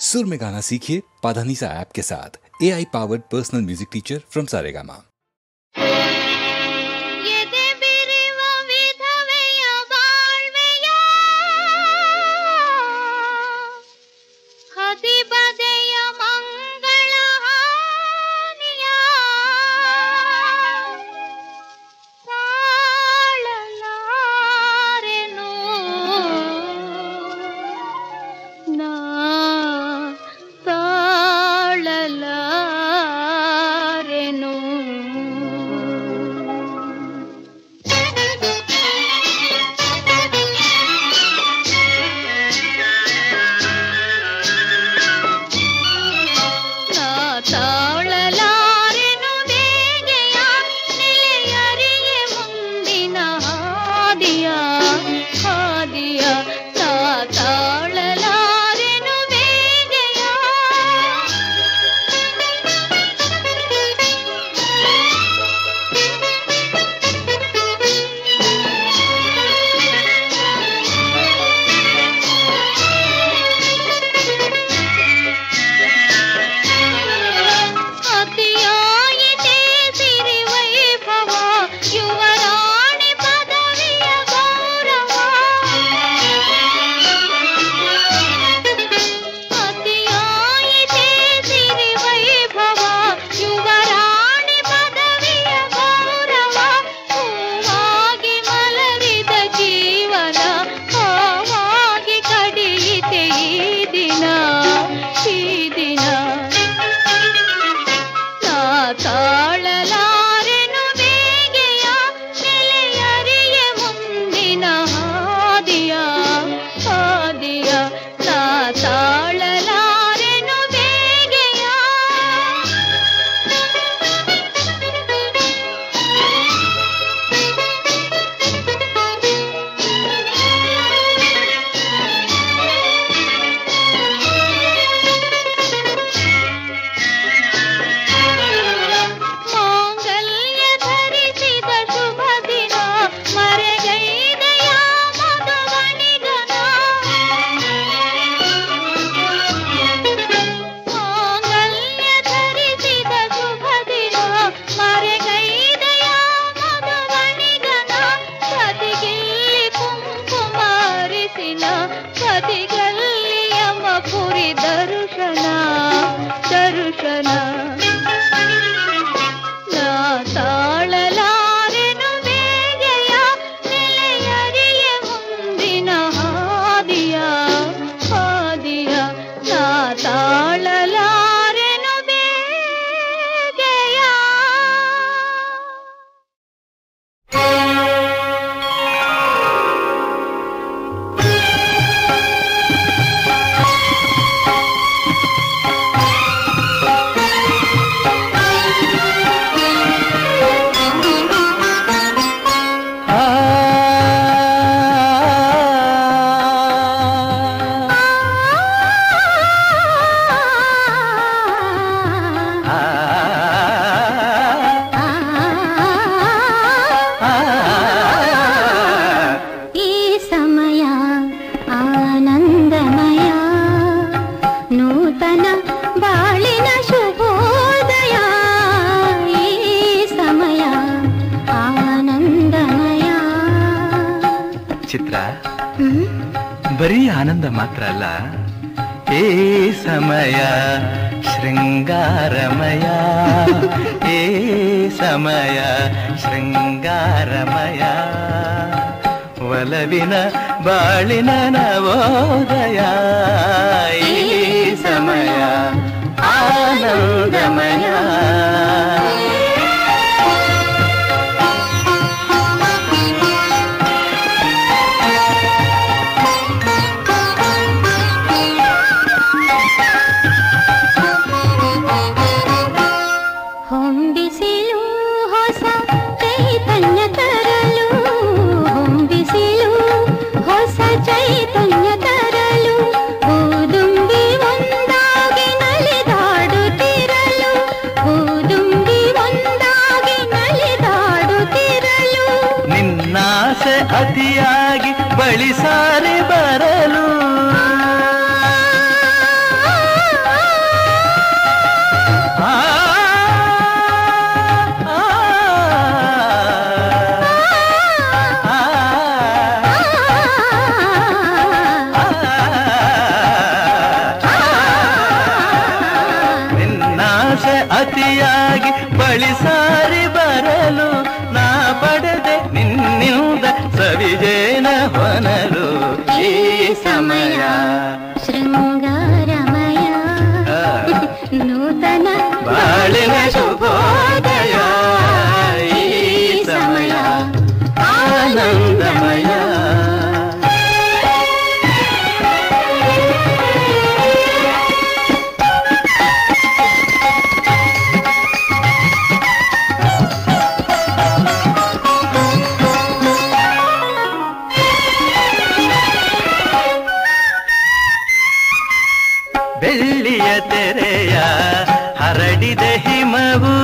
सुर में गाना सीखिए पाधानीसा ऐप के साथ। AI powered personal music teacher from Saregama. ಬರೀ ಆನಂದ ಮಾತ್ರ ಅಲ್ಲ, ಏ ಸಮಯ ಶೃಂಗಾರಮಯ, ಏ ಸಮಯ ಶೃಂಗಾರಮಯ, ಒಲವಿನ ಬಾಳಿನ ನವೋದಯ, ಈ ಸಮಯ ಆನಂದಮಯ. ಚೈತನ್ಯ ತರಲು ಓದು ಅತಿಯಾಗಿ ಬಳಿ ಸಾರಿ ಬರಲು ನಾ ಪಡೆದೆ ನಿನ್ನಿಂದ ಸವಿಜೇನ ಹೊನಲು ಈ ಸಮಯ ಶೃಂಗಾರಮಯ ನೂತನ ಬಾಳಿನ ಶುಭೋದಯ ಈ ಸಮಯ ಆನಂದಮಯ. ಬೆಳ್ಳಿಯ ತೆರೆಯ ಹರಡಿದ ಹಿಮವು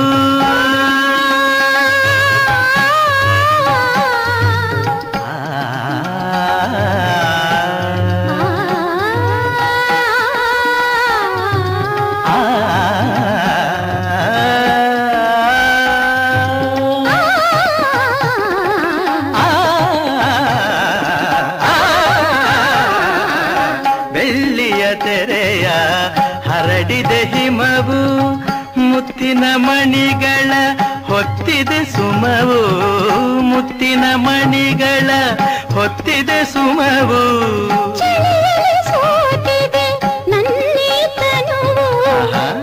ಬೆಳ್ಳಿಯ ತೆರೆಯ ಹರಡಿದ ಹಿಮವು ಮುತ್ತಿನ ಮಣಿಗಳ ಹೊತ್ತಿದೆ ಸುಮವು ಮುತ್ತಿನ ಮಣಿಗಳ ಹೊತ್ತಿದೆ ಸುಮವು ಚಳಿಯಲ್ಲಿ ಸೋತಿದೆ ನನ್ನೀ ತನುವು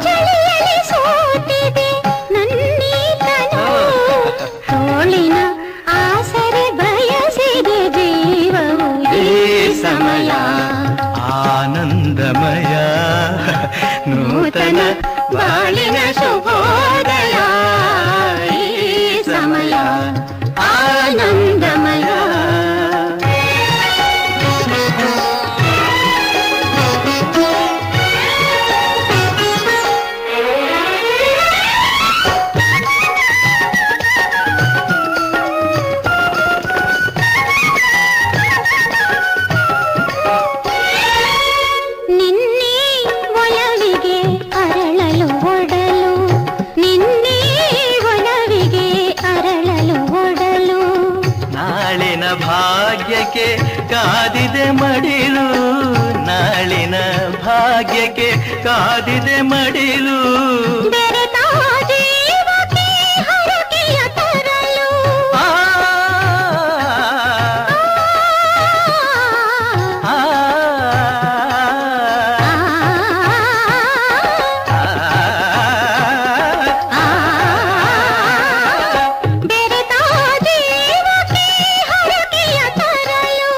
ಚಳಿಯಲ್ಲಿ ಸೋತಿದೆ ನನ್ನೀ ತನುವು ತೋಳಿನ ಆಸರೆ ಬಯಸಿದೆ ಜೀವವು ಈ ಸಮಯ ಆನಂದಮಯ ನೂತನ ಬಾಳಿನ ಶುಭೋದಯ ಈ ಸಮಯ ಆನಂದಮಯ. ನಿನ್ನೆ ಒಲವಿಗೆ ಅರಳಲು ಒಡಲು ನಿನ್ನೆ ಒಲವಿಗೆ ಅರಳಲು ಒಡಲು ನಾಳಿನ ಭಾಗ್ಯಕ್ಕೆ ಕಾದಿದೆ ಮಡಿಲು ನಾಳಿನ ಭಾಗ್ಯಕ್ಕೆ ಕಾದಿದೆ ಮಡಿಲು ಬೆರೆತ ಜೀವಕ್ಕೆ ಹರಕೆಯ ತರಲು ಆ, ಆ, ಬೆರೆತ ಜೀವಕ್ಕೆ ಹರಕೆಯ ತರಲು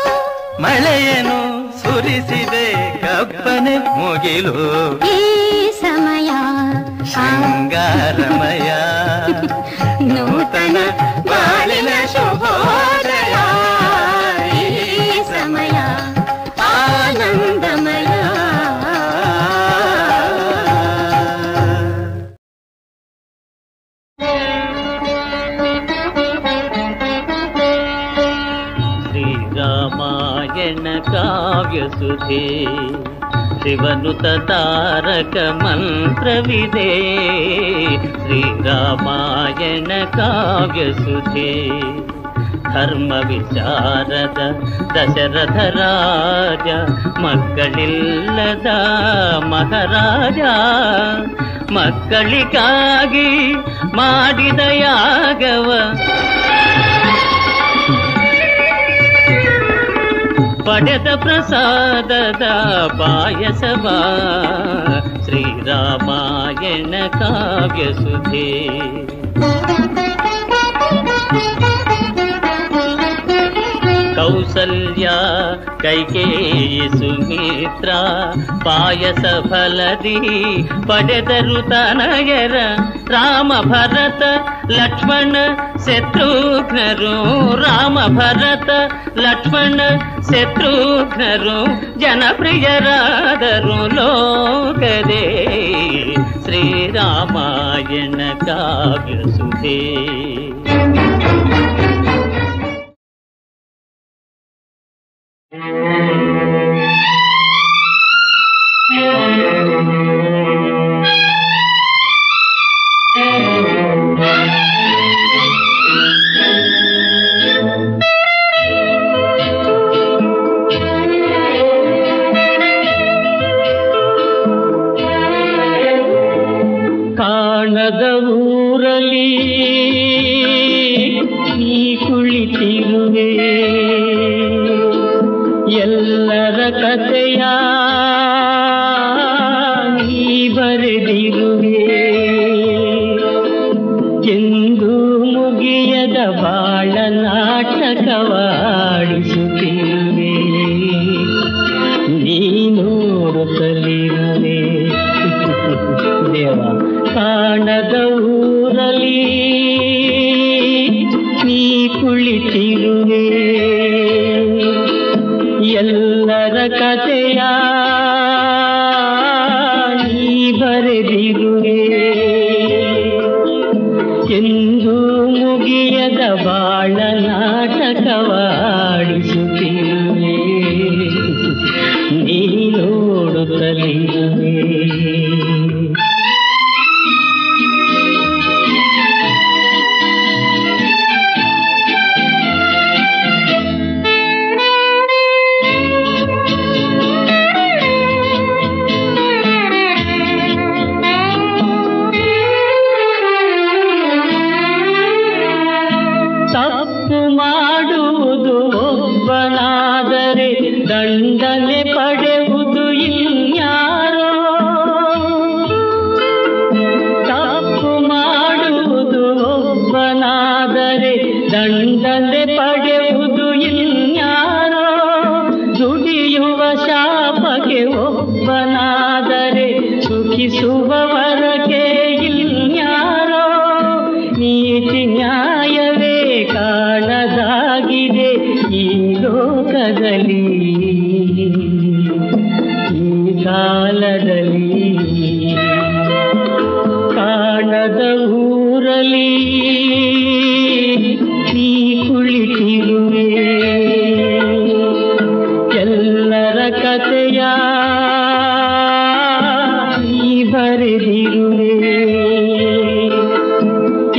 ಮಳೆಯನ್ನು ಸುರಿಸಿದೆ ಕಪ್ಪನೆ ಮುಗಿಲು ಈ ಸಮಯ ಶೃಂಗಾರಮಯ ನೂತನ ಬಾಳಿನ ಶುಭೋದಯ ಈ ಸಮಯ ಆನಂದಮಯ. ಶ್ರೀರಾಮಾಯಣ ಕಾವ್ಯಸುಧೆ ಶಿವನುತ ತಾರಕ ಮಂತ್ರವಿದೆ ಶ್ರೀರಾಮಾಯಣ ಕಾವ್ಯಸುಧೆ ಧರ್ಮ ವಿಚಾರದ ದಶರಥ ರಾಜ ಮಕ್ಕಳಿಲ್ಲದ ಮಹಾರಾಜ ಮಕ್ಕಳಿಗಾಗಿ ಮಾಡಿದ ಯಾಗವ ಪಡೆದ ಪ್ರಸಾದದ ಪಾಯಸವ ಶ್ರೀರಾಮಾಯಣ ಕಾವ್ಯಸುಧೆ ಕೌಸಲ್ಯ ಕೈಕೇಯಿ ಸುಮಿತ್ರ ಪಾಯಸ ಫಲದಿ ಪಡೆದರು ತನಯರ ರಾಮ ಭರತ ಲಕ್ಷ್ಮಣ ಶತ್ರುಘ್ನರು ರಾಮ ಭರತ ಲಕ್ಷ್ಮಣ ಶತ್ರುಘ್ನರು ಜನಪ್ರಿಯರಾದರು ಲೋಕದೇ ಶ್ರೀರಾಮಾಯಣ ಕಾವ್ಯಸುಧೆ ಕಾಣದ ಊರಲಿ ನೀ ಕುಳಿತಿರುವೆ, ಎಲ್ಲರ ಕಥೆಯ ನೀ ಬರೆದಿರುವೆ, ಎಂದು ಮುಗಿಯದ ಬಾಳ ನಾಟಕವಾಡಿಸುತ್ತಿರುವೆ, ನೀ ನೋಡುತ್ತಲಿರುವೆ ದೇವ. ಕಾಣದ ಊರಲಿ ನೀ ಕುಳಿತಿರುವೆ, ಎಲ್ಲರ ಕಥೆಯ ನೀ ಬರೆದಿರುವೆ, ಎಂದು ಮುಗಿಯದ ಬಾಳ ನಾಟಕವಾಡಿಸುತ್ತಿರುವೆ, ನೀ ನೋಡುತ್ತಲಿರುವೆ. ದಂಡನೆ ಪಡೆಯುವುದು ಇನ್ಯಾರೋ, ತಪ್ಪು ಮಾಡುವುದು ಒಬ್ಬನಾದರೆ ದಂಡನೆ ಪಡೆಯುವುದು ಇನ್ಯಾರೋ, ದುಡಿಯುವ ಶಾಪಕ್ಕೆ ಒಬ್ಬನಾದರೆ ಸುಖಿಸುವವರಗೆ ಇನ್ಯಾರೋ, ನೀತಿ ನ್ಯಾಯವೇ ಕಾಣದಾಗಿದೆ ಈ ಲೋಕದಲ್ಲಿ, ಈ ಕಾಲದಲ್ಲಿ. ಕಾಣದ ಊರಲಿ ನೀ ಕುಳಿತಿರುವೆ, ಎಲ್ಲರ ಕಥೆಯ ನೀ ಬರೆದಿರುವೆ,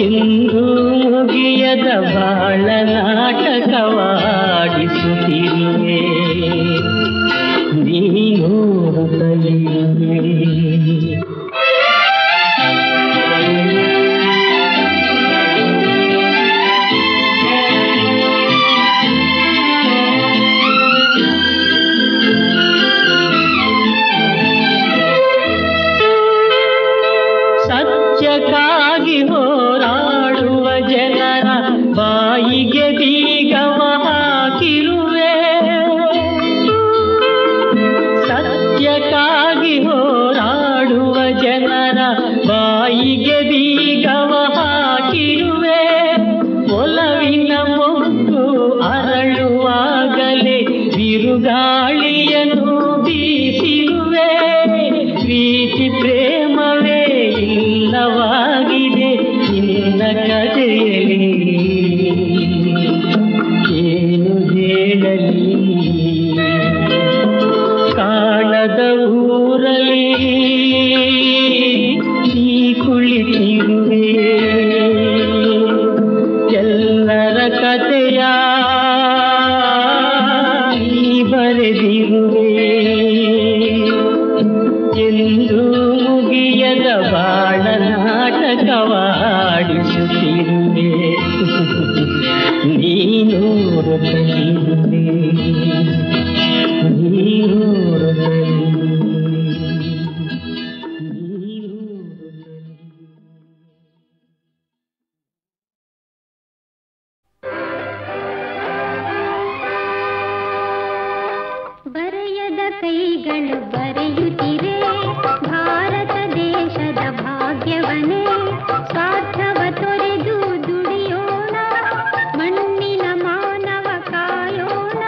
ಎಂದು ಮುಗಿಯದ ಬಾಳ ನಾಟಕವಾಡಿಸುತ್ತಿರುವೆ, ನೀ ನೋಡುತ್ತಲಿರುವೆ. ಸತ್ಯಕ್ಕಾಗಿ ಹೋರಾಡುವ ಜನರ ಬಾಯಿಗೆ ಬೀಗವ ಹಾಕಿರುವೆ, ಸತ್ಯಕ್ಕಾಗಿ ಹೋರಾಡುವ ಜನರ ಬಾಯಿಗೆ ಬೀಗವ ಹಾಕಿರುವೆ, ಒಲವಿನ ಮೊಗ್ಗು ಅರಳುವಾಗಲೇ ಬಿರುಗಾಳಿಯನ್ನು ಬೀಸಿರುವೆ, ಪ್ರೀತಿ ಪ್ರೇಮವೇ ಇಲ್ಲವಾಗಿದೆ ನಿನ್ನ ಕಥೆಯಲ್ಲಿ, ಏನು ಹೇಳಲಿ. ಕಾಣದ ಊರಲಿ ನೀ ಕುಳಿತಿರುವೆ, ಎಲ್ಲರ ಕಥೆಯ ನೀ ಬರೆದಿರುವೆ, ಎಂದು ಮುಗಿಯದ ಬಾಳ ನಾಟಕವಾಡಿಸುತ್ತಿರುವೆ, ನೀ ನೋಡುತ್ತಲಿರುವೆ, ನೀ ನೋಡುತ್ತಲಿರುವೆ, ನೀ ನೋಡುತ್ತಲಿರುವೆ. ಬರೆಯದ ಕೈಗಳು ಬರೆಯುತ್ತಿರೆ ಭಾರತ ದೇಶದ ಭಾಗ್ಯವನೇ, ಸ್ವಾರ್ಥವ ತೊರೆದು ದುಡಿಯೋಣ, ಮಣ್ಣಿನ ಮಾನವ ಕಾಯೋಣ,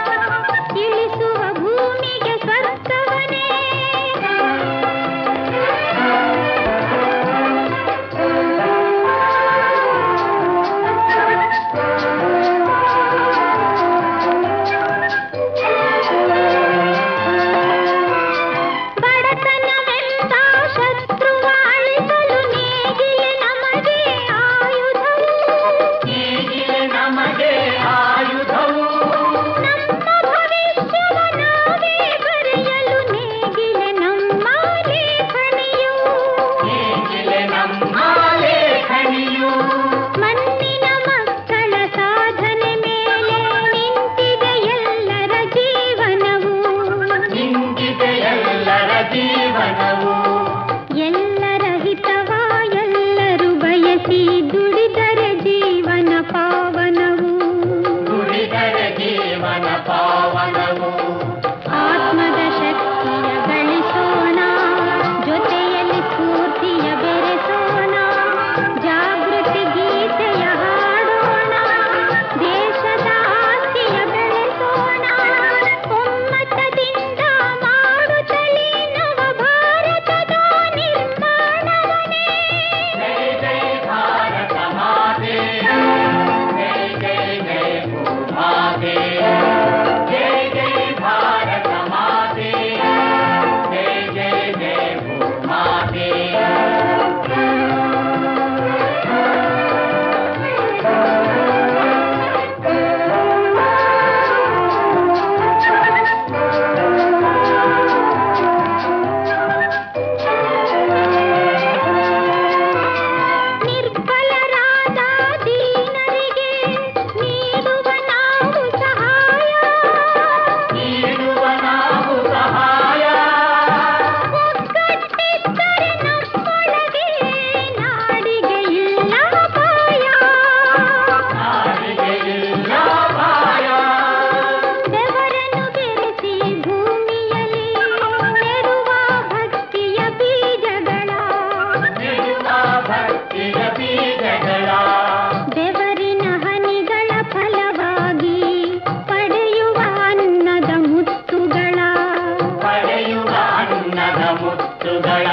ಮುತ್ತುಗಳ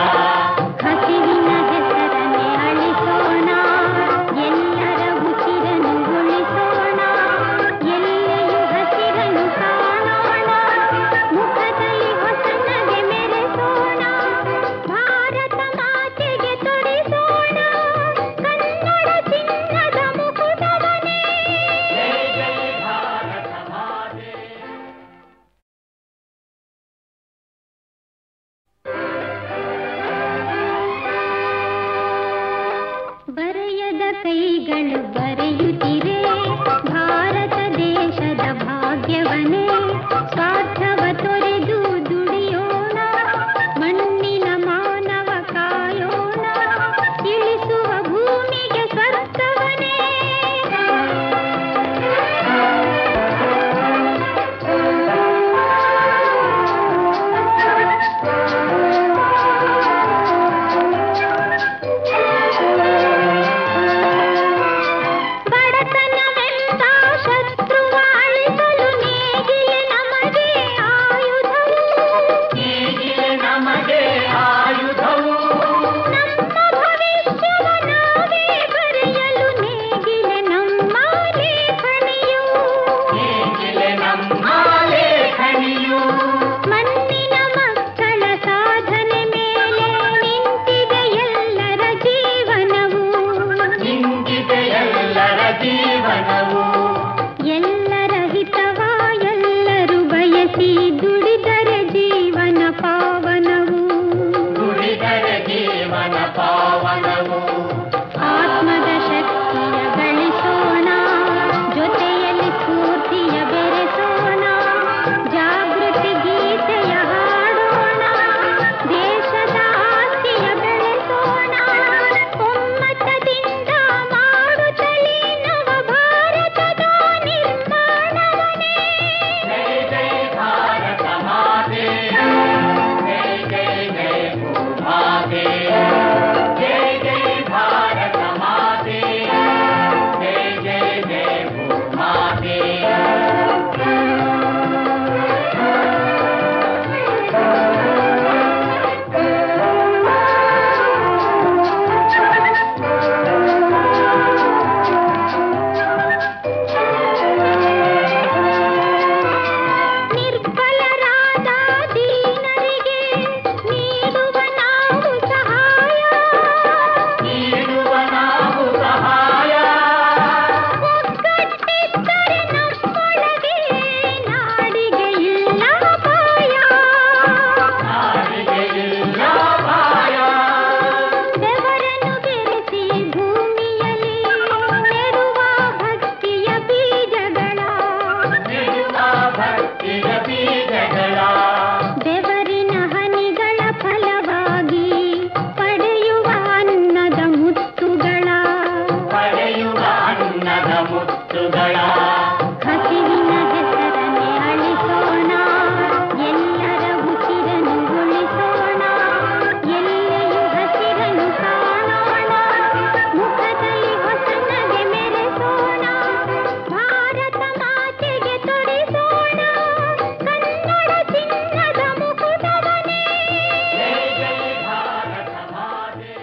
ಹಸಿವಿನ ಹೆಸರನ್ನೇ ಅಳಿಸೋಣ, ಎಲ್ಲರ ಉಸಿರನ್ನು ಉಳಿಸೋಣ, ಎಲ್ಲೆಯೂ ಹಸಿರನ್ನು ಕಾಣೋಣ, ಮುಖದಲ್ಲಿ ಹೊಸ ನಗೆ ಮೆರೆಸೋಣ, ಭಾರತ ಮಾತೆಗೆ ತೊಡಿಸೋಣ ಕನ್ನಡ ಚಿನ್ನದ ಮುಕುಟವನೇ. ಜೈ ಜೈ ಭಾರತ ಮಾತೆ. ಬರೆಯದ ಕೈಗಳು ಬರೆಯುತ್ತಿರೆ ಭಾರತ ದೇಶದ ಭಾಗ್ಯವನೇ, ಸ್ವಾರ್ಥವ ತೊರೆದು ದುಡಿಯೋಣ, ಮಣ್ಣಿನ ಮಾನವ ಕಾಯೋಣ, ಇಳಿಸುವ ಭೂಮಿಗೆ ಸ್ವರ್ಥವನೇ. ಬಡತನವೆಂಬ ಶತ್ರುವ ಅಳಿಸಲು ನೇಗಿಲೆ ನಮಗೆ ಆಯುಧವು, ನೇಗಿಲೆ ನಮಗೆ ಆಯುಧವು, ನಮ್ಮ ಭವಿಷ್ಯವ ನಾವೇ ಬರೆಯಲು ನೇಗಿಲೆ ನಮ್ಮ ಲೇಖನಿಯು, ನೇಗಿಲೆ ನಮ್ಮ ಲೇಖನಿಯು, ಮಣ್ಣಿನ ಮಕ್ಕಳ ಸಾಧನೆ ಮೇಲೆ ನಿಂತಿದೆ ಎಲ್ಲರ ಜೀವನವು, ನಿಂತಿದೆ ಎಲ್ಲರ ಜೀವನವು, ಎಲ್ಲರ ಹಿತವ ಎಲ್ಲರೂ ಬಯಸಿ ದುಡಿದರೆ ಜೀವನ ಪಾವನವು, ದುಡಿದರೆ ಜೀವನ ಪಾವನವು, ಆತ್ಮದ ಶಕ್ತಿಯ ಗಳಿಸೋಣ, ಜೊತೆಯಲ್ಲಿ ಸ್ಫೂರ್ತಿಯ ಬೆರೆಸೋಣ, ಜಾಗೃತಿ ಗೀತೆಯ ಹಾಡೋಣ, ದೇಶದ ಆಸ್ತಿಯ ಬೆಳೆಸೋಣ, ಒಮ್ಮತದಿಂದ ಮಾಡುತ್ತಲೇ ನವ ಭಾರತದ ನಿರ್ಮಾಣವನೇ. ಜೈ ಜೈ ಭಾರತ ಮಾತೆ, ಜೈ ಜೈ ಜೈ ಭೂಮಾತೆ, ಜೈ ಜೈ ಭಾರತ ಮಾತೆ, ಜೈ ಜೈ ಜೈ ಭೂಮಾತೆ. ನಿರ್ಬಲರಾದ ದೀನರಿಗೆ ನೀಡುವ ನಾವು ಸಹಾಯ, ನೀಡುವ ನಾವು ಸಹಾಯ, ಒಗ್ಗಟ್ಟಿದ್ದರೆ ನಮ್ಮೊಳಗೆ ನಾಡಿಗೆ ಇಲ್ಲ ಅಪಾಯ, ನಾಡಿಗೆ ಇಲ್ಲ ಭಯ, ಬೆವರನ್ನು ಬೆರೆಸಿ ಭೂಮಿಯಲ್ಲಿ ನೆಡುವ ಭಕ್ತಿಯ ಬೀಜಗಳ, ನೆಡುವ ಭಕ್ತಿಯ ಬೀಜಗಳ, ಬೆವರಿನ ಹನಿಗಳ ಫಲವಾಗಿ ಪಡೆಯುವ ಅನ್ನದ ಮುತ್ತುಗಳ, ಪಡೆಯುವ ಅನ್ನದ ಮುತ್ತುಗಳ, ಹಸಿವಿನ ಹೆಸರನ್ನೇ ಅಳಿಸೋಣ, ಎಲ್ಲರ ಉಸಿರನ್ನು ಉಳಿಸೋಣ, ಎಲ್ಲೆಯೂ ಹಸಿರನ್ನು ಕಾಣೋಣ, ಮುಖದಲ್ಲಿ ಹೊಸ ನಗೆ ಮೆರೆಸೋಣ, ಭಾರತ ಮಾತೆಗೆ ತೊಡಿಸೋಣ ಕನ್ನಡ ಚಿನ್ನದ ಮುಕುಟವನೇ. ಜೈ ಜೈ ಭಾರತ ಮಾತೆ.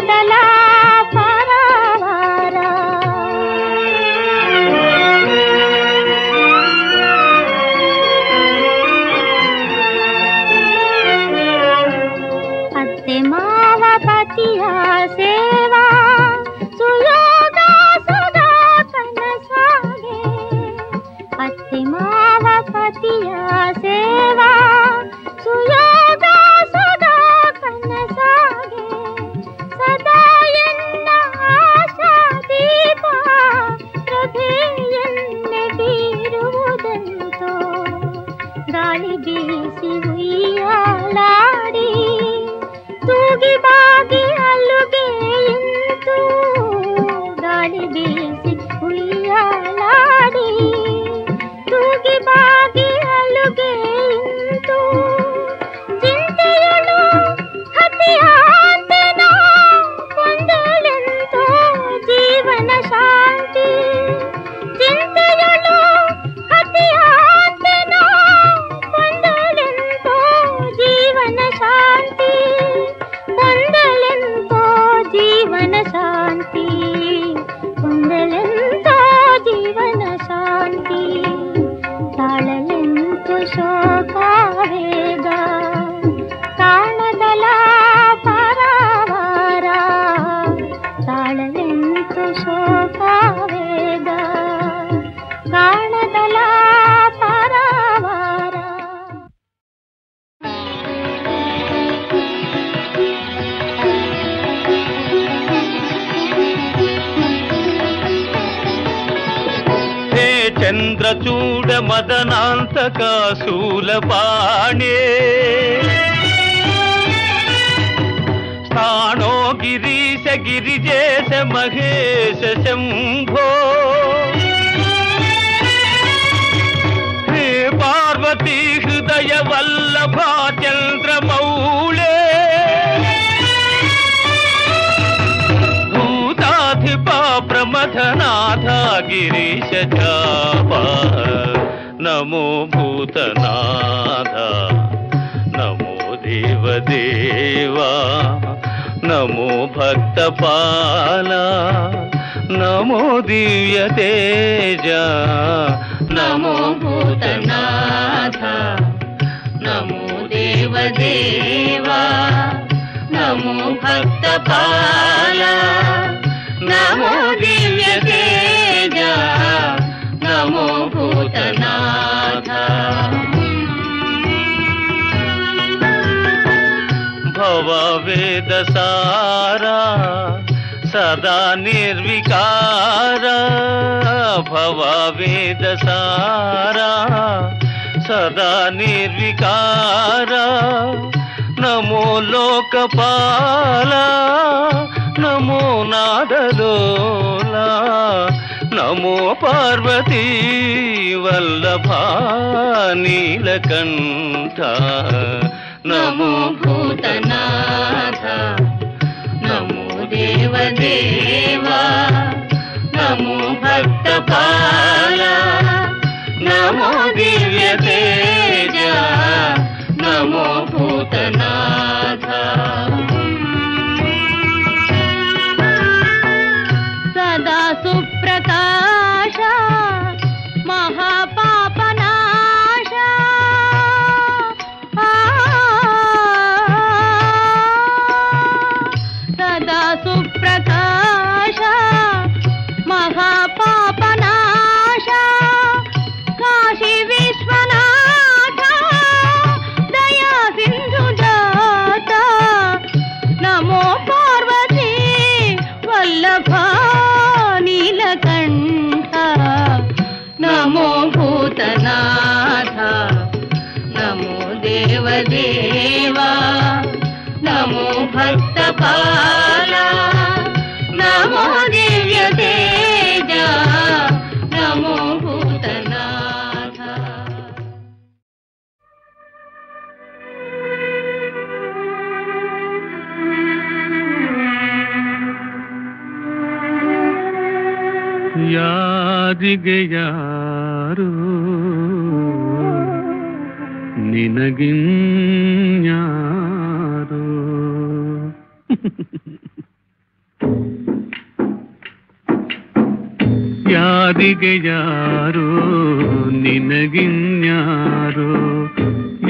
ಕಾಣದಲ ಪರವಾರ ಅತ್ತೆ ಮಾವ ಪತಿಯ ಸೇವಾ ಸುಯೋಗ ಸದಾ ಕನಸಾಗೆ ಅತ್ತೆ ಮಾವ ಪತಿಯ ಸೇವಾ ಸುಯೋಗ ಸದಾ ಕನಸಾಗೆ ಸದಾ ಎನ್ನ ಆಶಾ ದೀಪ ಪ್ರಭೆಯನ್ನೇ ಬೀರುವುದಂತೋ ಗಾಳಿ ಬೀಸಿ ಉಯ್ಯಾಲಾಡಿ ತೂಗಿ ಬಾಗಿ ಅಲ್ಲುಗೆ ಇಂತು ಗಾಳಿ ಬೀಸಿ ಉಯ್ಯಾಲಾಡಿ ತೂಗಿ ಬಾಗಿ ಅಲ್ಲುಗೆ ಇಂತು ಚಿಂತೆಯಳು ಹತಿಯಾಂತೆನ ಕೊಂದಳೆಂತೋ ಜೀವನ ಶಾಂತಿ ಚಿಂತೆಯಳು ಹತಿಯಾಂತೆನ ಕೊಂದಳೆಂತೋ ಜೀವನ ಶಾಂತಿ ಕೊಂದಳೆಂತೋ ಜೀವನ ಶಾಂತಿ ಕೊಂದಳೆಂತೋ ಜೀವನ ಶಾಂತಿ ತಾಳಲೆಂತು ಶೋಕಾವೇಗ ಕಾಣದಲ ಪರವಾರ ತಾಳಲೆಂತು ಶೋಕಾವೇಗ ಕಾಣದಲ ಪರವಾರ హే చంద్రచూడ మదనాంతక శూలపాణే స్థాణో గిరీశ గిరిజేశ మహేశ శంభో హే పార్వతీ హృదయ వల్లభ చంద్రమౌళే భూతాధిపా ప్రమథనాథ గిరీశ చాపా నమో భూతనాథ నమో దేవదేవా నమో భక్తపాల నమో దివ్య తేజ నమో భూతనాథ నమో దేవదేవా నమో భక్తపాల నమో దివ్య తేజ నమో భూతనాథ భవ వేద సారా సదా నిర్వికార భవ వేద సారా సదా నిర్వికార నమో లోకపాల నమో నాదలోలా నమో పార్వతీ వల్లభ నీలకంఠ నమో భూతనాథ నమో దేవదేవా నమో భక్తపాల నమో దివ్య తేజ నమో భూతనాథ సదా సుప్రకాశ మహాపాపనాశ సదా సుప్రకాశ మహాపాపనాశ కాశీ విశ్వనాథ దయా సింధు జాత నమో పార్వతీ వల్లభ నీలకంఠ నమో భూతనాథ నమో దేవదేవా నమో భక్తపాల నమో దివ్య తేజ నమో భూతనాథ ಯಾರಿಗೆ ಯಾರು ನಿನಗಿನ್ಯಾರು ಯಾರಿಗೆ ಯಾರೋ ನಿನಗಿನ್ಯಾರೋ,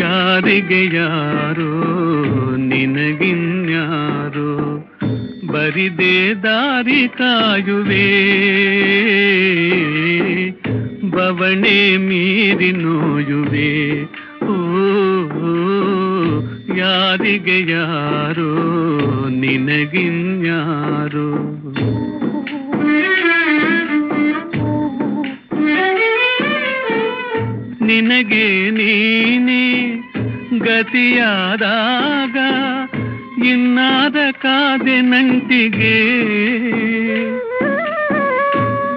ಯಾರಿಗೆ ಯಾರೋ ನಿನಗಿನ್ಯಾರೋ, ಬರಿದೇ ದಾರಿ ಕಾಯುವೆ ಬವಣೆ ಮೀರಿ ನೋಯುವೆ. ಓ ಯಾರಿಗೆ ಯಾರೋ ನಿನಗಿನ್ಯಾರೋ. ನಿನಗೆ ನೀನೇ ಗತಿಯಾದಾಗ ಇನ್ನಾದ ಕಾದೆ ನಂಟಿಗೆ,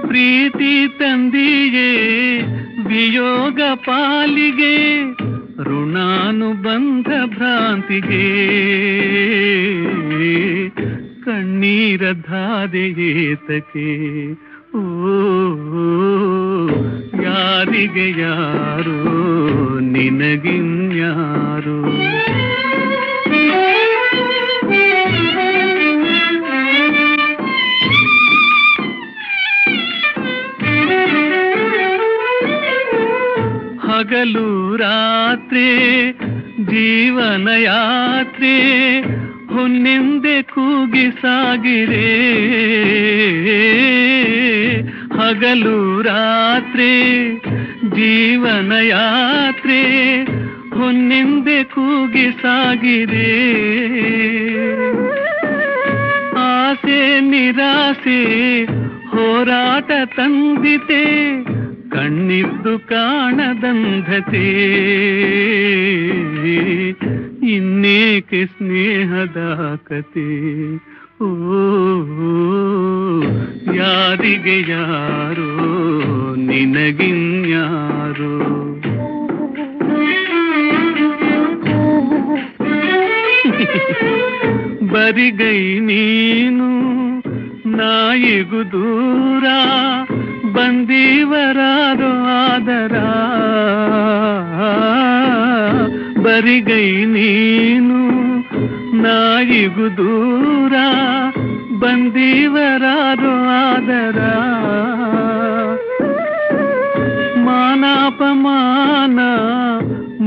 ಪ್ರೀತಿ ತಂದಿಯೇ ವಿಯೋಗ ಪಾಲಿಗೆ, ಋಣಾನುಬಂಧ ಭ್ರಾಂತಿಗೆ, ಕಣ್ಣೀರ ಧಾದೆಯೇತಕೆ. ಓ ಯಾರಿಗೆ ಯಾರೋ ನಿನಗಿನ್ಯಾರೋ. ಹಗಲು ರಾತ್ರಿ ಜೀವನ ಯಾತ್ರೆ ಹೊನ್ನೆಂದೆ ಕೂಗಿ ಸಾಗಿರೆ, ಹಗಲು ರಾತ್ರಿ ಜೀವನ ಯಾತ್ರೆ ಹೊನ್ನೆಂದೆ ಕೂಗಿ ಸಾಗಿರೆ. ಆಸೆ ನಿರಾಸೆ ಹೋರಾಟ ತಂದಿತೆ, ಕಣ್ಣಿದ್ದು ಕಾಣದಂಧತೆ, ಇನ್ನೇಕೆ ಸ್ನೇಹದ ಕತೆ. ಓ ಯಾರಿಗೆ ಯಾರೋ ನಿನಗಿನ್ಯಾರೋ. ಬರಿಗೈ ನೀನು ನಾಯಿಗೂ ದೂರ, ಬಂದೀವರಾರೋ ಆದರ. ಬರಿಗೈ ನೀನು ನಾಯಿಗೂ ದೂರ, ಬಂದೀವರಾರೋ ಆದರ. ಮಾನಾಪಮಾನ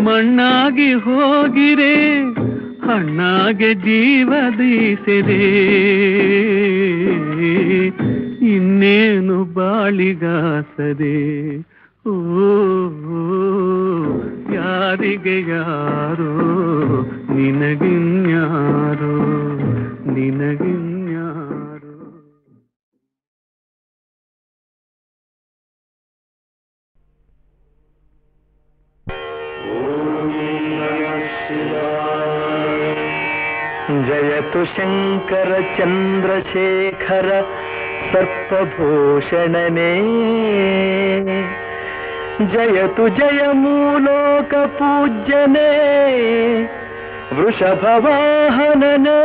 ಮಣ್ಣಾಗಿ ಹೋಗಿರೆ, ಹಣ್ಣಾಗೆ ಜೀವದೀಸೆರೆ. ಇನ್ನೇನು ಬಾಳಿಗಾಸದೆ. ಓ ಯಾರಿಗೆ ಯಾರೋ ನಿನಗಿನ್ಯಾರೋ, ನಿನಗಿನ್ಯಾರೋ. ಜಯತು ಶಂಕರ ಚಂದ್ರಶೇಖರ ಸರ್ಪಭೂಷಣನೇ, ಜಯತು ಜಯ ಮೂಲೋಕ ಪೂಜ್ಯನೇ, ವೃಷಭವಾಹನನೇ.